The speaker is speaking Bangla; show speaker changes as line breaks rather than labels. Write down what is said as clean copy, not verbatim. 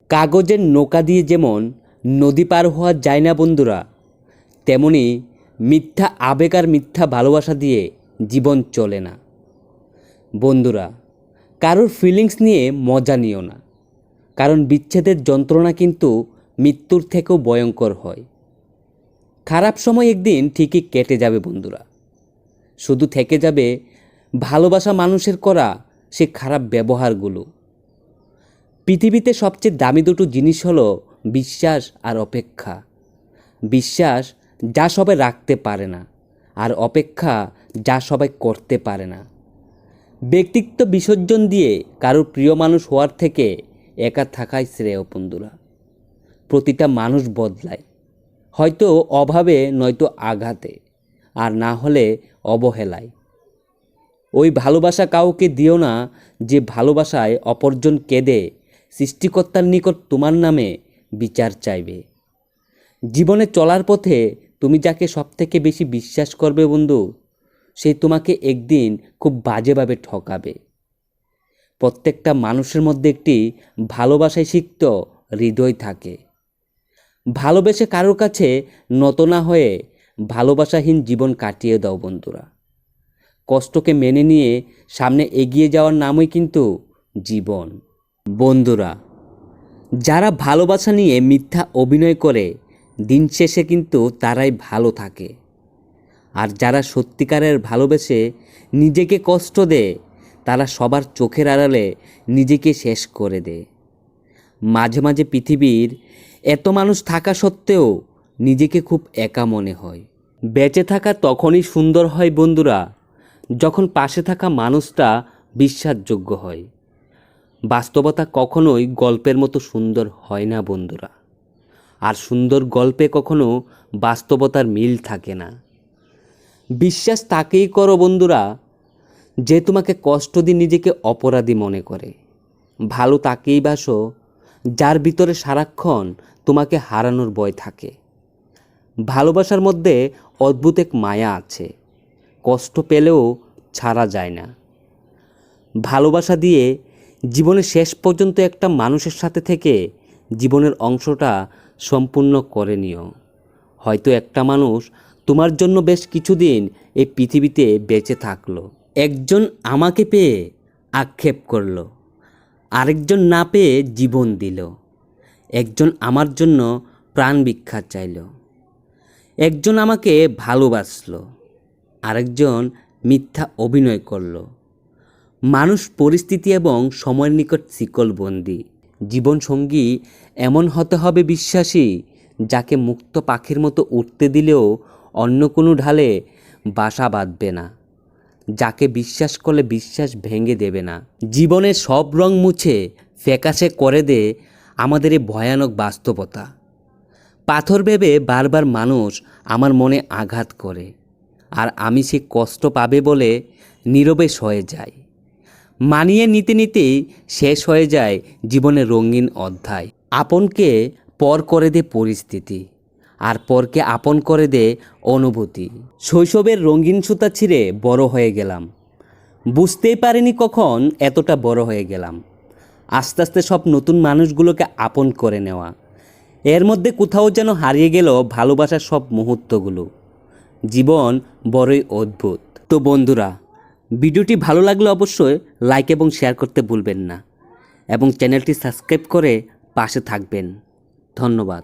কাগজের নৌকা দিয়ে যেমন নদী পার হওয়া যায় না বন্ধুরা, তেমনি মিথ্যা আবেগ আর মিথ্যা ভালোবাসা দিয়ে জীবন চলে না বন্ধুরা। কারোর ফিলিংস নিয়ে মজা নিও না, কারণ বিচ্ছেদের যন্ত্রণা কিন্তু মৃত্যুর থেকেও ভয়ঙ্কর হয়। খারাপ সময় একদিন ঠিকই কেটে যাবে বন্ধুরা, শুধু থেকে যাবে ভালোবাসা মানুষের করা সে খারাপ ব্যবহারগুলো। পৃথিবীতে সবচেয়ে দামি দুটো জিনিস হলো বিশ্বাস আর অপেক্ষা। বিশ্বাস যা সবাই রাখতে পারে না, আর অপেক্ষা যা সবাই করতে পারে না। ব্যক্তিত্ব বিসর্জন দিয়ে কারোর প্রিয় মানুষ হওয়ার থেকে একা থাকাই শ্রেয় বন্ধুরা। প্রতিটা মানুষ বদলায়, হয়তো অভাবে, নয়তো আঘাতে, আর না হলে অবহেলায়। ওই ভালোবাসা কাউকে দিও না যে ভালোবাসায় অপরজন কেঁদে সৃষ্টিকর্তার নিকট তোমার নামে বিচার চাইবে। জীবনে চলার পথে তুমি যাকে সবথেকে বেশি বিশ্বাস করবে বন্ধু, সে তোমাকে একদিন খুব বাজেভাবে ঠকাবে। প্রত্যেকটা মানুষের মধ্যে একটি ভালোবাসায় সিক্ত হৃদয় থাকে। ভালোবেসে কারোর কাছে নত না হয়ে ভালোবাসাহীন জীবন কাটিয়ে দাও বন্ধুরা। কষ্টকে মেনে নিয়ে সামনে এগিয়ে যাওয়ার নামই কিন্তু জীবন বন্ধুরা। যারা ভালোবাসা নিয়ে মিথ্যা অভিনয় করে দিন শেষে কিন্তু তারাই ভালো থাকে, আর যারা সত্যিকারের ভালোবেসে নিজেকে কষ্ট দেয় তারা সবার চোখের আড়ালে নিজেকে শেষ করে দেয়। মাঝে মাঝে পৃথিবীর এত মানুষ থাকা সত্ত্বেও নিজেকে খুব একা মনে হয়। বেঁচে থাকা তখনই সুন্দর হয় বন্ধুরা, যখন পাশে থাকা মানুষটা বিশ্বাসযোগ্য হয়। বাস্তবতা কখনোই গল্পের মতো সুন্দর হয় না বন্ধুরা, আর সুন্দর গল্পে কখনো বাস্তবতার মিল থাকে না। বিশ্বাস তাকেই করো বন্ধুরা যে তোমাকে কষ্ট দিয়ে নিজেকে অপরাধী মনে করে। ভালো তাকেই বাসো যার ভিতরে সারাক্ষণ তোমাকে হারানোর ভয় থাকে। ভালোবাসার মধ্যে অদ্ভুত এক মায়া আছে, কষ্ট পেলেও ছাড়া যায় না। ভালোবাসা দিয়ে জীবনের শেষ পর্যন্ত একটা মানুষের সাথে থেকে জীবনের অংশটা সম্পূর্ণ করে নিও। হয়তো একটা মানুষ তোমার জন্য বেশ কিছুদিন এই পৃথিবীতে বেঁচে থাকলো। একজন আমাকে পেয়ে আক্ষেপ করলো, আরেকজন না পেয়ে জীবন দিল। একজন আমার জন্য প্রাণ ভিক্ষা চাইল, একজন আমাকে ভালোবাসলো, আরেকজন মিথ্যা অভিনয় করলো। মানুষ পরিস্থিতি এবং সময়ের নিকট শিকলবন্দি। জীবনসঙ্গী এমন হতে হবে বিশ্বাসী, যাকে মুক্ত পাখির মতো উঠতে দিলেও অন্য কোনো ঢালে বাসা বাঁধবে না, যাকে বিশ্বাস করলে বিশ্বাস ভেঙে দেবে না। জীবনের সব রং মুছে ফ্যাকাশে করে দে আমাদের এই ভয়ানক বাস্তবতা। পাথর ভেবে বারবার মানুষ আমার মনে আঘাত করে, আর আমি সে কষ্ট পাবে বলে নীরবে সয়ে যাই। মানিয়ে নিতে নিতেই শেষ হয়ে যায় জীবনের রঙিন অধ্যায়। আপনকে পর করে দে পরিস্থিতি, আর পরকে আপন করে দে অনুভূতি। শৈশবের রঙিন সুতা ছিঁড়ে বড় হয়ে গেলাম, বুঝতেই পারিনি কখন এতটা বড় হয়ে গেলাম। আস্তে আস্তে সব নতুন মানুষগুলোকে আপন করে নেওয়া, এর মধ্যে কোথাও যেন হারিয়ে গেল ভালোবাসার সব মুহূর্তগুলো। জীবন বড়ই অদ্ভুত। তো বন্ধুরা, ভিডিওটি ভালো লাগলে অবশ্যই লাইক এবং শেয়ার করতে ভুলবেন না, এবং চ্যানেলটি সাবস্ক্রাইব করে পাশে থাকবেন। ধন্যবাদ।